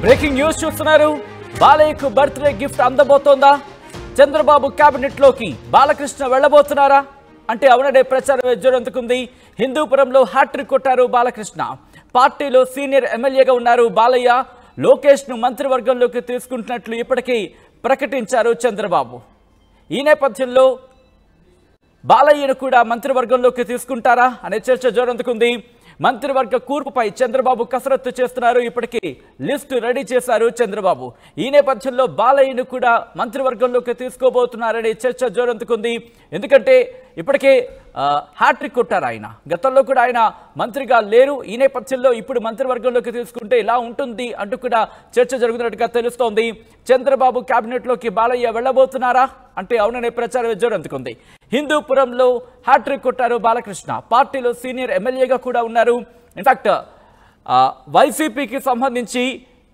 Breaking news చూస్తున్నారు. బాలయ్యకు birthday gift అందబోతోందా? Chandrababu cabinet లోకి బాలకృష్ణ వెళ్లబోతున్నారా అంటే అవునడే ప్రచారం ఎజ్జొరందుకుంది. హిందూపురంలో హ్యాట్రిక్ కొట్టారు బాలకృష్ణ. పార్టీలో సీనియర్ ఎమ్మెల్యేగా ఉన్నారు బాలయ్య. లోకేష్ ను మంత్రివర్గంలోకి తీసుకుంటున్నట్లు ఇప్పటికీ ప్రకటించారు చంద్రబాబు. ఈ నేపథ్యంలో బాలయ్యను కూడా మంత్రివర్గంలోకి తీసుకుంటారా అనే చర్చ జోరందుకుంది. మంత్రివర్గ కూర్పుపై చంద్రబాబు కసరత్తు చేస్తున్నారు. ఇప్పటికీ లిస్టు రెడీ చేశారు చంద్రబాబు. ఈ నేపథ్యంలో బాలయ్యను కూడా మంత్రివర్గంలోకి తీసుకోబోతున్నారనే చర్చ జోరందుకుంది. ఎందుకంటే ఇప్పటికే హ్యాట్రిక్ కొట్టారు ఆయన. గతంలో కూడా ఆయన మంత్రిగా లేరు. ఈ నేపథ్యంలో ఇప్పుడు మంత్రివర్గంలోకి తీసుకుంటే ఇలా ఉంటుంది అంటూ కూడా చర్చ జరుగుతున్నట్టుగా తెలుస్తోంది. చంద్రబాబు కేబినెట్లోకి బాలయ్య వెళ్లబోతున్నారా అంటే అవుననే ప్రచారం జోరందుకుంది. హిందూపురంలో హ్యాట్రిక్ కొట్టారు బాలకృష్ణ. పార్టీలో సీనియర్ ఎమ్మెల్యేగా కూడా ఉన్నారు. ఇన్ఫాక్ట్ వైసీపీకి సంబంధించి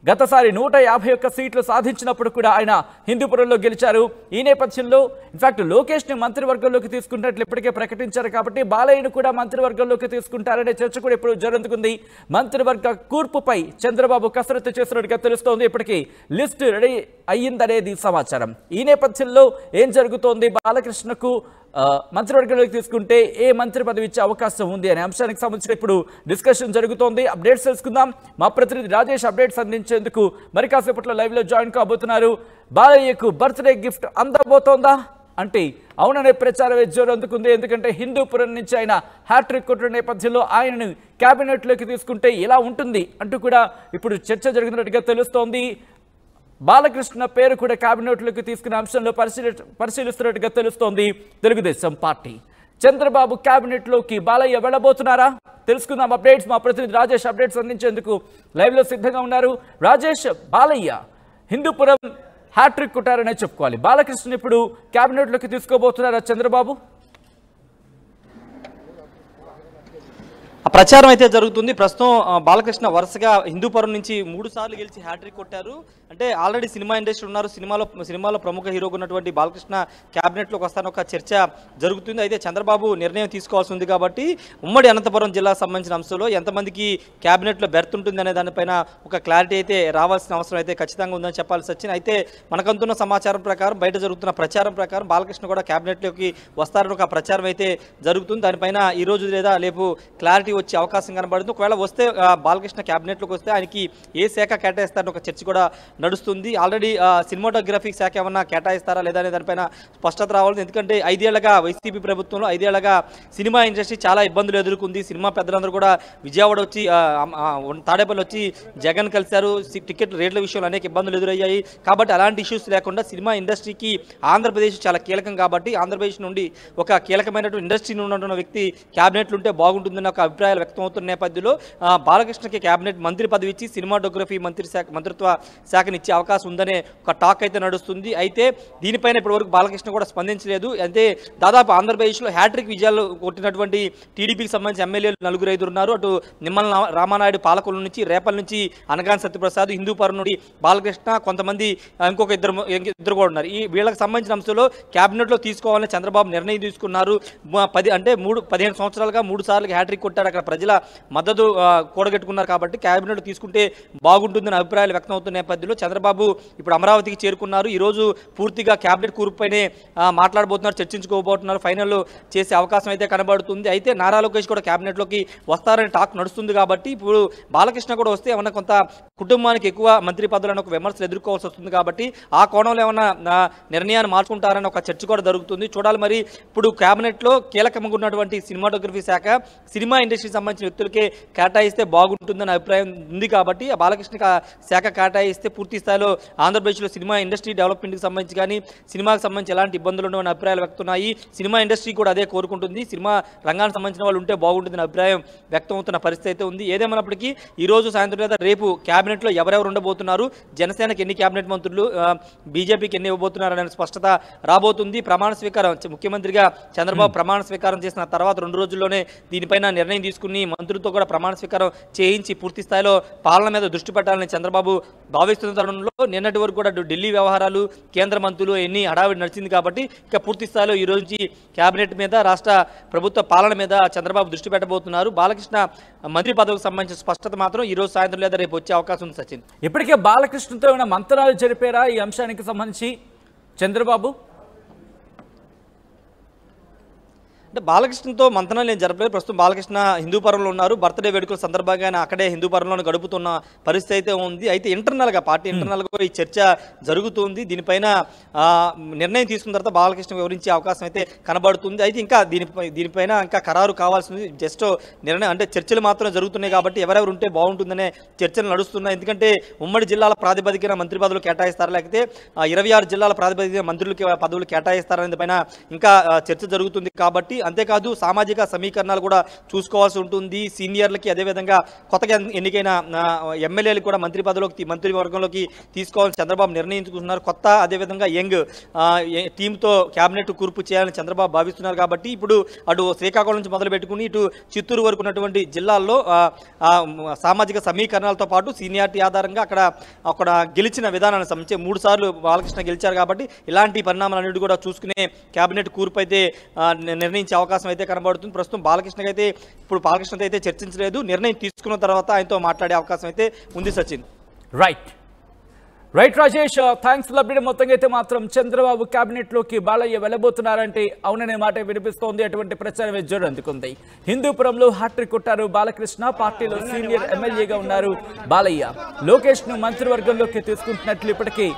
గతసారి 151 సీట్లు సాధించినప్పుడు కూడా ఆయన హిందూపురంలో గెలిచారు. ఈ నేపథ్యంలో ఇన్ఫాక్ట్ లోకేష్ ని మంత్రివర్గంలోకి తీసుకున్నట్లు ఇప్పటికే ప్రకటించారు. కాబట్టి బాలయ్యను కూడా మంత్రివర్గంలోకి తీసుకుంటారనే చర్చ కూడా ఇప్పుడు జరుగుతుంది. మంత్రివర్గ కూర్పుపై చంద్రబాబు కసరత్తు చేస్తున్నట్టుగా తెలుస్తోంది. ఇప్పటికీ లిస్టు రెడీ అయ్యిందనేది సమాచారం. ఈ నేపథ్యంలో ఏం జరుగుతోంది? బాలకృష్ణకు మంత్రివర్గంలోకి తీసుకుంటే ఏ మంత్రి పదవి ఇచ్చే అవకాశం ఉంది అనే అంశానికి సంబంధించిన ఇప్పుడు డిస్కషన్ జరుగుతోంది. అప్డేట్స్ తెలుసుకుందాం. మా ప్రతినిధి రాజేష్ అప్డేట్స్ అందించేందుకు మరి కాసేపట్లో లైవ్ లో జాయిన్ కాబోతున్నారు. బాలయ్యకు బర్త్డే గిఫ్ట్ అందబోతోందా అంటే అవుననే ప్రచారం జోరందుకుంది. ఎందుకంటే హిందూపురం నుంచి ఆయన హ్యాట్రిక్ కొట్టిన నేపథ్యంలో ఆయనను కేబినెట్లోకి తీసుకుంటే ఎలా ఉంటుంది అంటూ కూడా ఇప్పుడు చర్చ జరుగుతున్నట్టుగా తెలుస్తోంది. బాలకృష్ణ పేరు కూడా కేబినెట్లోకి తీసుకునే అంశంలో పరిశీలిస్తున్నట్టుగా తెలుస్తోంది తెలుగుదేశం పార్టీ. చంద్రబాబు కేబినెట్లోకి బాలయ్య వెళ్లబోతున్నారా? తెలుసుకుందాం అప్డేట్స్. మా ప్రతినిధి రాజేష్ అప్డేట్స్ అందించేందుకు లైవ్ లో సిద్ధంగా ఉన్నారు. రాజేష్, బాలయ్య హిందూపురం హ్యాట్రిక్ కొట్టారనే చెప్పుకోవాలి. బాలకృష్ణ ఇప్పుడు కేబినెట్లోకి తీసుకోబోతున్నారా చంద్రబాబు? ప్రచారం అయితే జరుగుతుంది. ప్రస్తుతం బాలకృష్ణ వరుసగా హిందూపురం నుంచి 3 సార్లు గెలిచి హ్యాట్రిక్ కొట్టారు. అంటే ఆల్రెడీ సినిమా ఇండస్ట్రీ ఉన్నారు. సినిమాలో ప్రముఖ హీరోగా ఉన్నటువంటి బాలకృష్ణ క్యాబినెట్లోకి వస్తారని ఒక చర్చ జరుగుతుంది. అయితే చంద్రబాబు నిర్ణయం తీసుకోవాల్సి ఉంది కాబట్టి ఉమ్మడి అనంతపురం జిల్లాకు సంబంధించిన అంశంలో ఎంతమందికి క్యాబినెట్లో బెర్త్ ఉంటుంది అనే దానిపైన ఒక క్లారిటీ అయితే రావాల్సిన అవసరం అయితే ఖచ్చితంగా ఉందని చెప్పాల్సి వచ్చింది. అయితే మనకంతున్న సమాచారం ప్రకారం, బయట జరుగుతున్న ప్రచారం ప్రకారం బాలకృష్ణ కూడా క్యాబినెట్లోకి వస్తారని ఒక ప్రచారం అయితే జరుగుతుంది. దానిపైన ఈ రోజు లేదా రేపు క్లారిటీ వచ్చే అవకాశం కనబడుతుంది. ఒకవేళ వస్తే బాలకృష్ణ క్యాబినెట్లోకి వస్తే ఆయనకి ఏ శాఖ కేటాయిస్తారని ఒక చర్చ కూడా నడుస్తుంది. ఆల్రెడీ సినిమాటోగ్రఫీ శాఖ ఏమన్నా కేటాయిస్తారా లేదా అనే దానిపైన స్పష్టత రావాలి. ఎందుకంటే 5 ఏళ్లుగా వైసీపీ ప్రభుత్వంలో 5 ఏళ్లుగా సినిమా ఇండస్ట్రీ చాలా ఇబ్బందులు ఎదుర్కొంది. సినిమా పెద్దలందరూ కూడా విజయవాడ వచ్చి తాడేపల్లి వచ్చి జగన్ కలిశారు. టికెట్ రేట్ల విషయంలో అనేక ఇబ్బందులు ఎదురయ్యాయి. కాబట్టి అలాంటి ఇష్యూస్ లేకుండా సినిమా ఇండస్ట్రీకి ఆంధ్రప్రదేశ్ చాలా కీలకం కాబట్టి ఆంధ్రప్రదేశ్ నుండి ఒక కీలకమైనటువంటి ఇండస్ట్రీ నుండి ఉన్న వ్యక్తి క్యాబినెట్లు ఉంటే బాగుంటుందని ఒక అభిప్రాయాలు వ్యక్తం అవుతున్న నేపథ్యంలో బాలకృష్ణకి కేబినెట్ మంత్రి పదవి ఇచ్చి సినిమాటోగ్రఫీ మంత్రిత్వ శాఖని ఇచ్చే అవకాశం ఉందనే ఒక టాక్ అయితే నడుస్తుంది. అయితే దీనిపైన ఇప్పటివరకు బాలకృష్ణ కూడా స్పందించలేదు. అంటే దాదాపు ఆంధ్రప్రదేశ్లో హ్యాట్రిక్ విజయాలు కొట్టినటువంటి టీడీపీకి సంబంధించి ఎమ్మెల్యేలు 4-5 ఉన్నారు. అటు నిమ్మల రామానాయుడు పాలకుల నుంచి, రేపల నుంచి అనగాని సత్యప్రసాద్, హిందూపురం నుండి బాలకృష్ణ, కొంతమంది ఇంకొక ఇద్దరు కూడా ఉన్నారు. ఈ వీళ్ళకి సంబంధించిన అంశంలో క్యాబినెట్లో తీసుకోవాలని చంద్రబాబు నిర్ణయం తీసుకున్నారు. 15 సంవత్సరాలుగా 3 సార్లు హ్యాట్రిక్ కొట్టారు. అక్కడ ప్రజల మద్దతు కూడగట్టుకున్నారు కాబట్టి క్యాబినెట్ తీసుకుంటే బాగుంటుందని అభిప్రాయాలు వ్యక్తం అవుతున్న నేపథ్యంలో చంద్రబాబు ఇప్పుడు అమరావతికి చేరుకున్నారు. ఈరోజు పూర్తిగా క్యాబినెట్ కూర్పుపైనే మాట్లాడబోతున్నారు, చర్చించుకోబోతున్నారు. ఫైనల్ చేసే అవకాశం అయితే కనబడుతుంది. అయితే నారా లోకేష్ కూడా క్యాబినెట్లోకి వస్తారని టాక్ నడుస్తుంది కాబట్టి ఇప్పుడు బాలకృష్ణ కూడా వస్తే ఏమన్నా కొంత కుటుంబానికి ఎక్కువ మంత్రి పదవులను ఒక విమర్శలు ఎదుర్కోవాల్సి వస్తుంది. కాబట్టి ఆ కోణంలో ఏమన్నా నిర్ణయాన్ని మార్చుకుంటారని ఒక చర్చ కూడా జరుగుతుంది. చూడాలి మరి. ఇప్పుడు క్యాబినెట్లో కీలకంగా ఉన్నటువంటి సినిమాటోగ్రఫీ శాఖ సినిమా ఇండస్ట్రీకి సంబంధించిన వ్యక్తులకే కేటాయిస్తే బాగుంటుందని అభిప్రాయం ఉంది. కాబట్టి ఆ బాలకృష్ణకి శాఖ కేటాయిస్తే పూర్తి స్థాయిలో ఆంధ్రప్రదేశ్లో సినిమా ఇండస్ట్రీ డెవలప్మెంట్కి సంబంధించి కానీ సినిమాకి సంబంధించి ఎలాంటి ఇబ్బందులు ఉండవని అభిప్రాయాలు వ్యక్తున్నాయి. సినిమా ఇండస్ట్రీ కూడా అదే కోరుకుంటుంది. సినిమా రంగానికి సంబంధించిన వాళ్ళు ఉంటే బాగుంటుందని అభిప్రాయం వ్యక్తం అవుతున్న పరిస్థితి అయితే ఉంది. ఏదేమైనప్పటికీ ఈ రోజు సాయంత్రం లేదా రేపు క్యాబినెట్లో ఎవరెవరు ఉండబోతున్నారు, జనసేనకి ఎన్ని క్యాబినెట్ మంత్రులు, బీజేపీకి ఎన్ని ఇవ్వబోతున్నారు అనే స్పష్టత రాబోతుంది. ప్రమాణ స్వీకారం ముఖ్యమంత్రిగా చంద్రబాబు ప్రమాణ స్వీకారం చేసిన తర్వాత 2 రోజుల్లోనే దీనిపైన నిర్ణయం తీసుకుని మంత్రులతో కూడా ప్రమాణ స్వీకారం చేయించి పూర్తి స్థాయిలో పాలన మీద దృష్టి పెట్టాలని చంద్రబాబు భావిస్తున్న తరుణంలో నిన్నటి వరకు కూడా ఢిల్లీ వ్యవహారాలు కేంద్ర మంత్రులు ఎన్ని హడావిడి నడిచింది కాబట్టి ఇక పూర్తి స్థాయిలో ఈ రోజు కేబినెట్ మీద రాష్ట్ర ప్రభుత్వ పాలన మీద చంద్రబాబు దృష్టి పెట్టబోతున్నారు. బాలకృష్ణ మంత్రి పదవికి సంబంధించిన స్పష్టత మాత్రం ఈ రోజు సాయంత్రం లేదా రేపు వచ్చే అవకాశం ఉంది. సచిన్, ఇప్పటికే బాలకృష్ణతో ఏమైనా మంత్రాలు జరిపారా ఈ అంశానికి సంబంధించి చంద్రబాబు? అంటే బాలకృష్ణతో మంతనాలు నేను జరపలేదు. ప్రస్తుతం బాలకృష్ణ హిందూపురంలో ఉన్నారు. బర్త్డే వేడుకల సందర్భంగా ఆయన అక్కడే హిందూపురంలో గడుపుతున్న పరిస్థితి అయితే ఉంది. అయితే ఇంటర్నల్గా పార్టీ ఇంటర్నల్గా ఈ చర్చ జరుగుతుంది. దీనిపైన నిర్ణయం తీసుకున్న తర్వాత బాలకృష్ణ వివరించే అవకాశం అయితే కనబడుతుంది. అయితే ఇంకా దీనిపైన ఇంకా ఖరారు కావాల్సింది. జస్ట్ నిర్ణయం అంటే చర్చలు మాత్రమే జరుగుతున్నాయి కాబట్టి ఎవరెవరు ఉంటే బాగుంటుందనే చర్చలు నడుస్తున్నాయి. ఎందుకంటే ఉమ్మడి జిల్లాల ప్రాతిపదికన మంత్రి పదవులు కేటాయిస్తారా, లేకపోతే 26 జిల్లాల ప్రాతిపదికన మంత్రులకి పదవులు కేటాయిస్తారనే పైన ఇంకా చర్చ జరుగుతుంది. కాబట్టి అంతేకాదు సామాజిక సమీకరణాలు కూడా చూసుకోవాల్సి ఉంటుంది. సీనియర్లకి అదేవిధంగా కొత్తగా ఎన్నికైన ఎమ్మెల్యేలకు కూడా మంత్రివర్గంలోకి తీసుకోవాలని చంద్రబాబు నిర్ణయించుకుంటున్నారు. కొత్త అదేవిధంగా యంగ్ టీంతో క్యాబినెట్ కూర్పు చేయాలని చంద్రబాబు భావిస్తున్నారు. కాబట్టి ఇప్పుడు అటు శ్రీకాకుళం నుంచి మొదలు పెట్టుకుని ఇటు చిత్తూరు వరకు ఉన్నటువంటి జిల్లాల్లో సామాజిక సమీకరణాలతో పాటు సీనియారిటీ ఆధారంగా అక్కడ గెలిచిన విధానాన్ని సంబంధించి 3 సార్లు బాలకృష్ణ గెలిచారు. కాబట్టి ఇలాంటి పరిణామాలన్నిటి కూడా చూసుకునే క్యాబినెట్ కూర్పు అయితే నిర్ణయించే అవకాశం అయితే కనబడుతుంది. ప్రస్తుతం బాలకృష్ణకి అయితే ఇప్పుడు బాలకృష్ణతో అయితే చర్చించలేదు. నిర్ణయం తీసుకున్న తర్వాత ఆయనతో మాట్లాడే అవకాశం అయితే ఉంది. Sachin, right Rajesh, thanks. లభ్యుడు మొత్తంగా అయితే మాత్రం చంద్రబాబు కేబినెట్ లోకి బాలయ్య వెళ్ళబోతున్నారంటే అవుననే మాట వినిపిస్తోంది. అటువంటి ప్రచారం జోరు అందుకుంది. హిందూపురంలో హ్యాట్రిక్ కొట్టారు బాలకృష్ణ. పార్టీలో సీనియర్ ఎమ్మెల్యేగా ఉన్నారు బాలయ్య. లోకేష్ ను మంత్రివర్గంలోకి తీసుకుంటున్నట్లు ఇప్పటికీ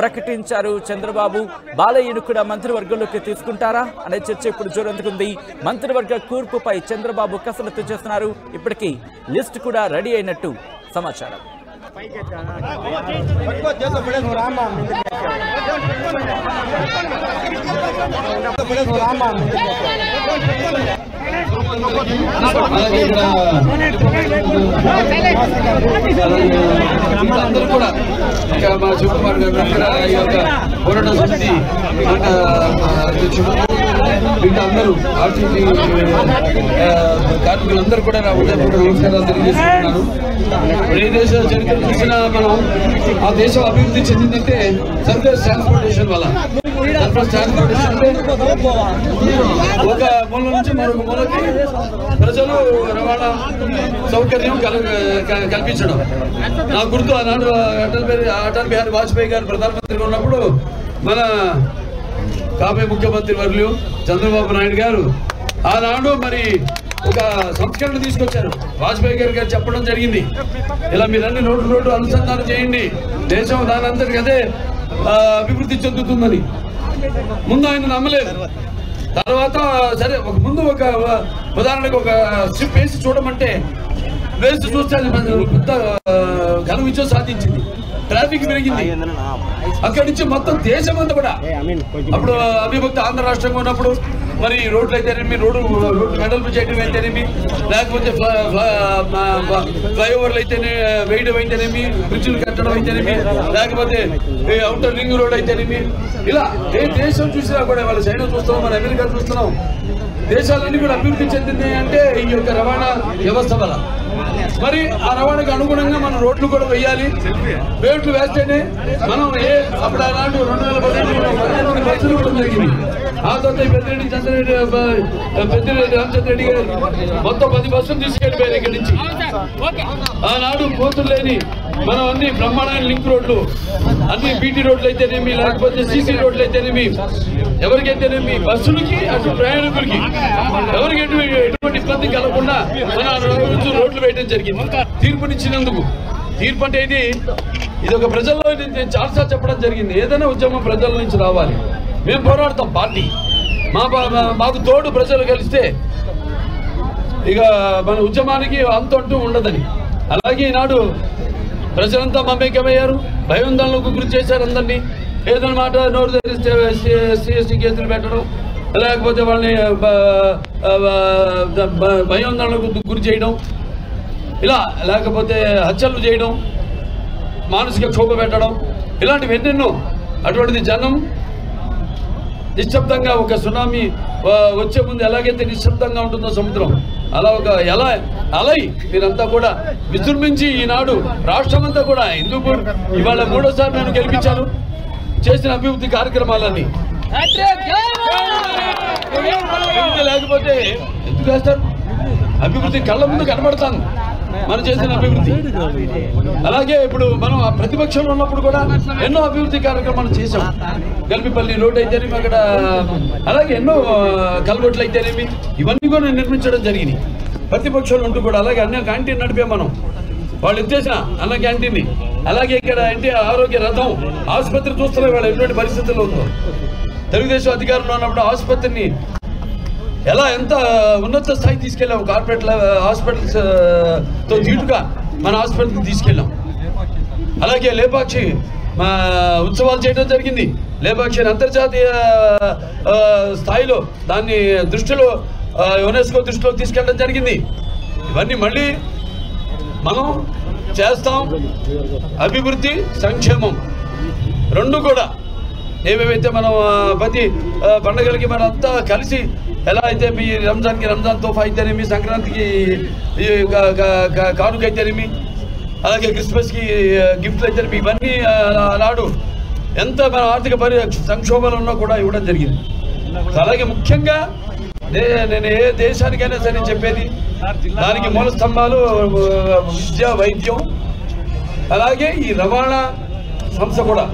ప్రకటించారు చంద్రబాబు. బాలయ్యను కూడా మంత్రివర్గంలోకి తీసుకుంటారా అనే చర్చ ఇప్పుడు జోరందుకుంది. మంత్రివర్గ కూర్పుపై చంద్రబాబు కసరత్తు చేస్తున్నారు. ఇప్పటికీ లిస్ట్ కూడా రెడీ అయినట్టు సమాచారం. అందరూ కూడా ఇంకా మా శివకుమార్ గారు ఈ యొక్క పోరాట సమితి అధ్యక్షుడు వీళ్ళందరూ ఆర్టీసీ కార్మికులందరూ కూడా నా ఉదయపూర్వక నమస్కారాలు తెలియజేస్తున్నాను. ఏ దేశ చరిత్ర చూసినా మనం ఆ దేశం అభివృద్ధి చెందిందంటే సర్ఫేస్ ట్రాన్స్పోర్టేషన్ వల్ల. సర్ఫేస్ ట్రాన్స్పోర్టేషన్ ఒక మూల నుంచి మరొక మూలకి ప్రజలు రవాణా సౌకర్యం కల్పించడం. నా గుర్తు ఆనాడు అటల్ బిహారీ వాజ్పేయి గారు ప్రధానమంత్రిగా ఉన్నప్పుడు మన కాబోయే ముఖ్యమంత్రి వర్యులు చంద్రబాబు నాయుడు గారు ఆనాడు మరి ఒక సంస్కరణ తీసుకొచ్చారు. వాజ్పేయి గారు చెప్పడం జరిగింది, ఇలా మీరన్ని రోడ్డు అనుసంధానం చేయండి, దేశం దానంతటికి అదే అభివృద్ధి చెందుతుందని. ముందు ఆయన నమ్మలేదు. తర్వాత సరే ముందు ఒక ఉదాహరణకు ఒక స్ట్రిప్ వేసి చూడమంటే వేసి చూస్తే అది పెద్ద ఘన విజయం సాధించింది. ట్రాఫిక్ పెరిగింది. అక్కడి నుంచి మొత్తం దేశం అంతా కూడా అప్పుడు అవిభక్త ఆంధ్ర రాష్ట్రంగా ఉన్నప్పుడు మరి రోడ్లు అయితేనేమి, రోడ్డు వెడల్పు చేయడం అయితేనేమి, లేకపోతే ఫ్లైఓవర్లు అయితేనే వేయడం అయితేనేమి, బ్రిడ్జిలు కట్టడం అయితేనేమి, లేకపోతే అవుటర్ రింగ్ రోడ్ అయితేనేమి, ఇలా ఏ దేశం చూసినా కూడా వాళ్ళు చైనా చూస్తున్నాం, మన అమెరికా చూస్తున్నాం, దేశాలన్నీ కూడా అభివృద్ధి చెందింది అంటే ఈ యొక్క రవాణా వ్యవస్థ వల్ల. మరి ఆ రవాణాకు అనుగుణంగా మనం రోడ్లు కూడా వేయాలి. రోడ్లు వేస్తేనే మనం అప్పుడు అలాంటి 2018 బస్సులు కూడా జరిగింది. ఆ తర్వాత పెద్దిరెడ్డి రామచంద్రెడ్డి గారు మొత్తం 10 బస్సులు తీసుకెళ్ళిపోయారు ఇక్కడి నుంచి. ఆనాడు కోతులు లేని మనం అన్ని బ్రహ్మాండమైన లింక్ రోడ్లు, అన్ని బీటీ రోడ్లు అయితేనేమి, లేకపోతే సీసీ రోడ్లు అయితేనేమి, ఎవరికైతేనేమి బస్సులకి అటు ప్రయాణికులకి ఎవరికి ఎటువంటి ఇబ్బంది కలగకుండా మన రోజు రోడ్లు వేయడం జరిగింది. తీర్పునిచ్చినందుకు. తీర్పు అంటే ఇది ఒక ప్రజల్లో నేను చాలాసార్లు చెప్పడం జరిగింది. ఏదైనా ఉద్యమం ప్రజల నుంచి రావాలి. మేము పోరాడతాం. పార్టీ మాకు తోడు ప్రజలు కలిస్తే ఇక మన ఉద్యమానికి అంతంటూ ఉండదని. అలాగే ఈనాడు ప్రజలంతా మమేకమయ్యారు. భయోందనలకు గురి చేశారు అందరినీ. ఏదైనా మాట నోరు తెరిస్తే ఎస్సీ కేసులు పెట్టడం, లేకపోతే వాళ్ళని భయోందనలకు గురి చేయడం, ఇలా లేకపోతే హత్యలు చేయడం, మానసిక క్షోభ పెట్టడం, ఇలాంటివి ఎన్నెన్నో. అటువంటిది జనం నిశ్శబ్దంగా ఒక సునామీ వచ్చే ముందు ఎలాగైతే నిశ్శబ్దంగా ఉంటుందో సముద్రం, అలా ఒక అలై మీరంతా కూడా విజృంభించి ఈనాడు రాష్ట్రమంతా కూడా హిందూపూర్ ఇవాళ 3వ సారి నేను గెలిపించాను. చేసిన అభివృద్ధి కార్యక్రమాలన్నీ అభివృద్ధి లేకపోతే ఎందుకు వేస్తారు? అభివృద్ధి కళ్ళ ముందు కనబడతాను మనం చేసిన అభివృద్ధి. అలాగే ఇప్పుడు మనం ఆ ప్రతిపక్షంలో ఉన్నప్పుడు కూడా ఎన్నో అభివృద్ధి కార్యక్రమాలు చేశాం. గల్పిపల్లి రోడ్ అయితేనేమి, అక్కడ అలాగే ఎన్నో కల్వర్ట్లు అయితేనేమి, ఇవన్నీ కూడా నిర్మించడం జరిగింది ప్రతిపక్షంలో ఉంటూ కూడా. అలాగే అన్న క్యాంటీన్ నడిపాం మనం, వాళ్ళు ఎత్తేసిన అన్న క్యాంటీన్ని. అలాగే ఇక్కడ ఎన్టీఆర్ ఆరోగ్య రథం ఆసుపత్రి చూస్తున్నారు వాళ్ళు ఎటువంటి పరిస్థితుల్లో ఉందో. తెలుగుదేశం అధికారంలో ఉన్నప్పుడు ఆసుపత్రిని ఎంత ఉన్నత స్థాయి తీసుకెళ్ళాం. కార్పొరేట్ హాస్పిటల్స్ తో దీటుగా మన హాస్పిటల్కి తీసుకెళ్ళాం. అలాగే లేపాక్షి ఉత్సవాలు చేయడం జరిగింది. లేపాక్షిని అంతర్జాతీయ స్థాయిలో దాన్ని దృష్టిలో యునెస్కో దృష్టిలో తీసుకెళ్ళడం జరిగింది. ఇవన్నీ మళ్ళీ మనం చేస్తాం. అభివృద్ధి, సంక్షేమం రెండు కూడా ఏవేవైతే మనం ప్రతి పండుగలకి మనం అంతా కలిసి ఎలా అయితే మీ రంజాన్కి రంజాన్ తోఫా అయితేనేమి, సంక్రాంతికి కానుక అయితేనేమి, అలాగే క్రిస్మస్కి గిఫ్ట్లు అయితేనేమి, ఇవన్నీ నాడు ఎంత మన ఆర్థిక సంక్షోభంలో ఉన్నా కూడా ఇవ్వడం జరిగింది. అలాగే ముఖ్యంగా నేను ఏ దేశానికైనా సరే చెప్పేది దానికి మూల స్తంభాలు విద్య, వైద్యం, అలాగే ఈ రవాణా సంస్థ కూడా,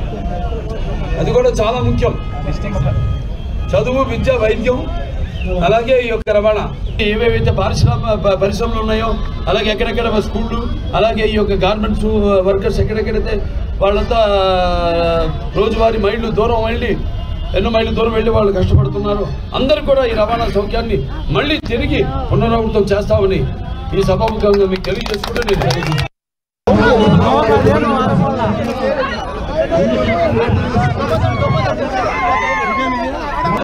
అది కూడా చాలా ముఖ్యం. చదువు, విద్య, వైద్యం, అలాగే ఈ యొక్క రవాణా, ఏవేవైతే పరిశ్రమలు ఉన్నాయో, అలాగే ఎక్కడెక్కడ స్కూళ్ళు, అలాగే ఈ యొక్క గార్మెంట్స్ వర్కర్స్ ఎక్కడెక్కడైతే వాళ్ళంతా రోజువారీ మైళ్ళు దూరం వెళ్ళి ఎన్నో మైళ్ళు దూరం వెళ్ళి వాళ్ళు కష్టపడుతున్నారు. అందరూ కూడా ఈ రవాణా సౌఖ్యాన్ని మళ్ళీ తిరిగి పునరావృతం చేస్తామని ఈ సభాముఖంగా మీకు తెలియజేసుకుంటూ నేను